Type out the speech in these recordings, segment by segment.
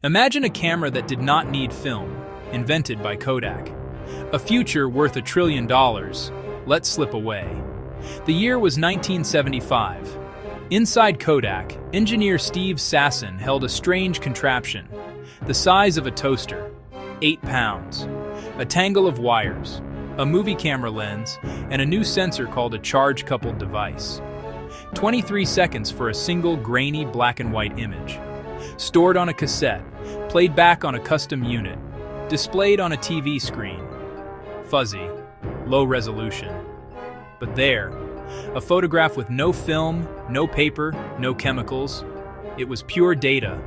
Imagine a camera that did not need film, invented by Kodak. A future worth $1 trillion, let slip away. The year was 1975. Inside Kodak, engineer Steve Sasson held a strange contraption, the size of a toaster, 8 pounds, a tangle of wires, a movie camera lens, and a new sensor called a charge-coupled device. 23 seconds for a single grainy black and white image. Stored on a cassette, played back on a custom unit, displayed on a TV screen. Fuzzy, low resolution. But there, a photograph with no film, no paper, no chemicals. It was pure data.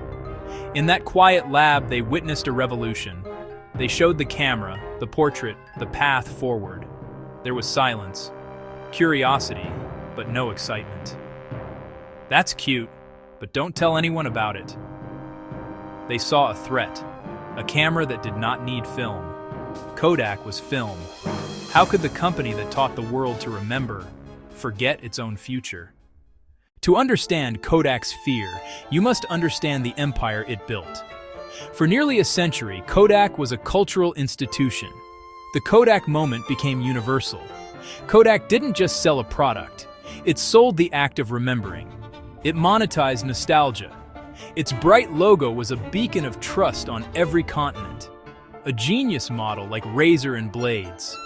In that quiet lab, they witnessed a revolution. They showed the camera, the portrait, the path forward. There was silence, curiosity, but no excitement. That's cute, but don't tell anyone about it. They saw a threat, a camera that did not need film. Kodak was film. How could the company that taught the world to remember forget its own future? To understand Kodak's fear, you must understand the empire it built. For nearly a century, Kodak was a cultural institution. The Kodak moment became universal. Kodak didn't just sell a product, it sold the act of remembering. It monetized nostalgia. Its bright logo was a beacon of trust on every continent. A genius model like razor and blades.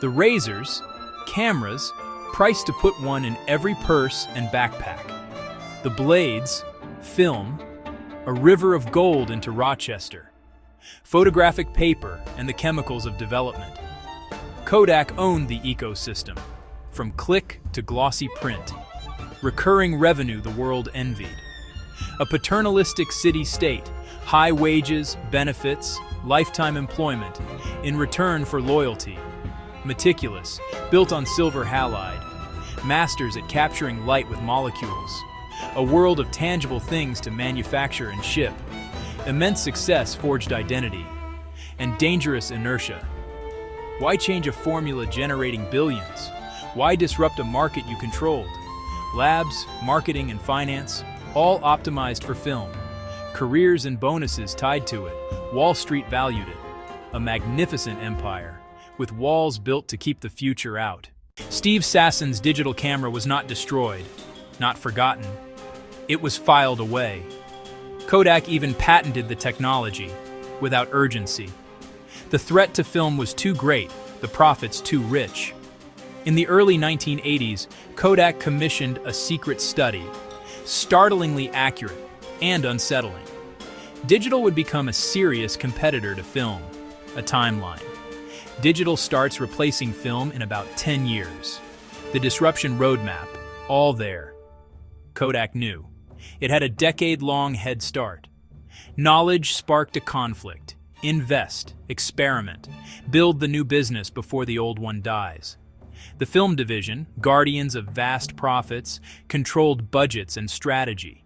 The razors, cameras, priced to put one in every purse and backpack. The blades, film, a river of gold into Rochester. Photographic paper and the chemicals of development. Kodak owned the ecosystem, from click to glossy print. Recurring revenue the world envied. A paternalistic city-state, high wages, benefits, lifetime employment, in return for loyalty. Meticulous, built on silver halide, masters at capturing light with molecules. A world of tangible things to manufacture and ship. Immense success forged identity, and dangerous inertia. Why change a formula generating billions? Why disrupt a market you controlled? Labs, marketing, and finance, all optimized for film. Careers and bonuses tied to it. Wall Street valued it. A magnificent empire, with walls built to keep the future out. Steve Sasson's digital camera was not destroyed, not forgotten. It was filed away. Kodak even patented the technology, without urgency. The threat to film was too great, the profits too rich. In the early 1980s, Kodak commissioned a secret study, startlingly accurate and unsettling. Digital would become a serious competitor to film, a timeline. Digital starts replacing film in about 10 years. The disruption roadmap, all there. Kodak knew. It had a decade-long head start. Knowledge sparked a conflict. Invest, experiment, build the new business before the old one dies. The film division, guardians of vast profits, controlled budgets and strategy.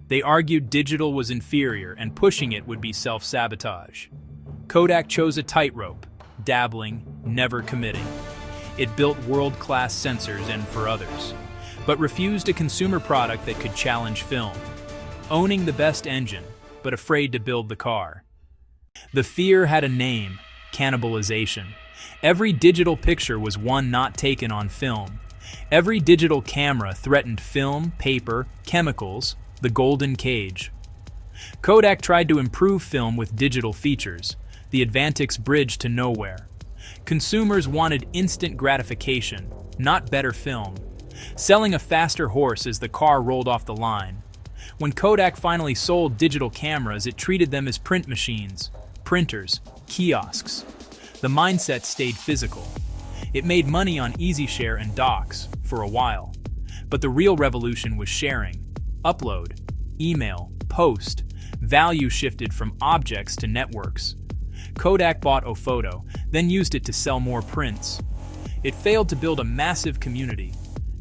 They argued digital was inferior and pushing it would be self-sabotage. Kodak chose a tightrope, dabbling, never committing. It built world-class sensors and for others, but refused a consumer product that could challenge film. Owning the best engine, but afraid to build the car. The fear had a name, cannibalization. Every digital picture was one not taken on film. Every digital camera threatened film, paper, chemicals, the golden cage. Kodak tried to improve film with digital features, the Advantix bridge to nowhere. Consumers wanted instant gratification, not better film. Selling a faster horse as the car rolled off the line. When Kodak finally sold digital cameras, it treated them as print machines, printers, kiosks. The mindset stayed physical. It made money on EasyShare and docs for a while. But the real revolution was sharing. Upload, email, post. Value shifted from objects to networks. Kodak bought Ophoto, then used it to sell more prints. It failed to build a massive community.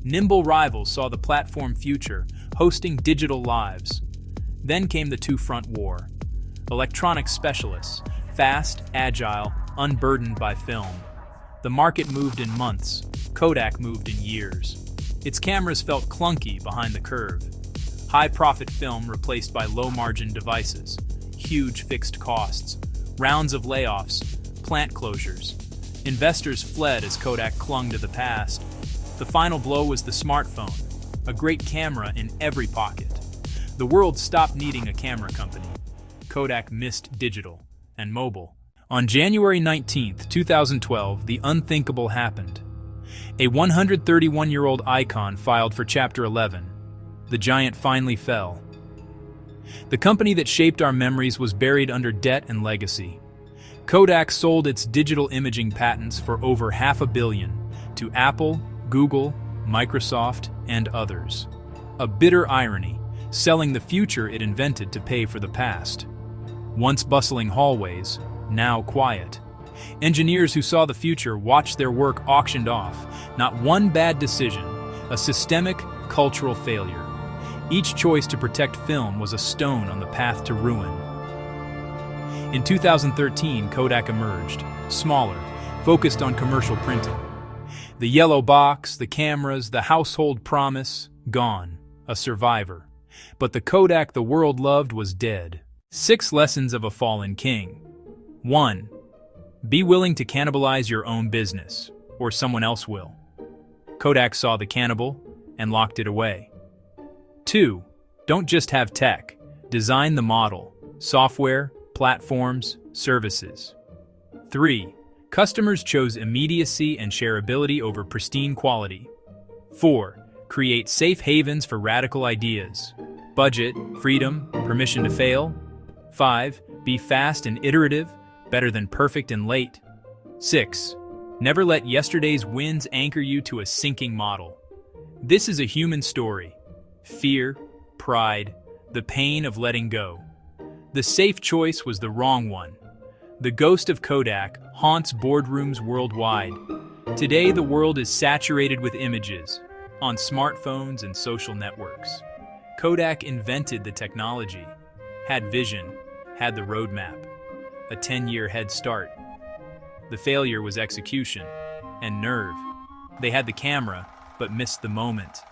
Nimble rivals saw the platform future, hosting digital lives. Then came the two-front war. Electronics specialists, fast, agile, unburdened by film. The market moved in months. Kodak moved in years. Its cameras felt clunky behind the curve. High-profit film replaced by low-margin devices. huge fixed costs, rounds of layoffs, plant closures. Investors fled as Kodak clung to the past. The final blow was the smartphone, a great camera in every pocket. The world stopped needing a camera company. Kodak missed digital and mobile. On January 19, 2012, the unthinkable happened. A 131-year-old icon filed for Chapter 11. The giant finally fell. The company that shaped our memories was buried under debt and legacy. Kodak sold its digital imaging patents for over $500 million to Apple, Google, Microsoft, and others. A bitter irony, selling the future it invented to pay for the past. Once bustling hallways, now quiet. Engineers who saw the future watched their work auctioned off. Not one bad decision, a systemic, cultural failure. Each choice to protect film was a stone on the path to ruin. In 2013, Kodak emerged, smaller, focused on commercial printing. The yellow box, the cameras, the household promise, gone, a survivor. But the Kodak the world loved was dead. 6 lessons of a fallen king. 1. Be willing to cannibalize your own business, or someone else will. Kodak saw the cannibal and locked it away. 2. Don't just have tech, design the model, software, platforms, services. 3. Customers chose immediacy and shareability over pristine quality. 4. Create safe havens for radical ideas. Budget, freedom, permission to fail. 5. Be fast and iterative, better than perfect and late. 6. Never let yesterday's winds anchor you to a sinking model. This is a human story. Fear, pride, the pain of letting go. The safe choice was the wrong one. The ghost of Kodak haunts boardrooms worldwide. Today, the world is saturated with images, on smartphones and social networks. Kodak invented the technology, had vision, had the roadmap, a 10-year head start. The failure was execution and nerve. They had the camera, but missed the moment.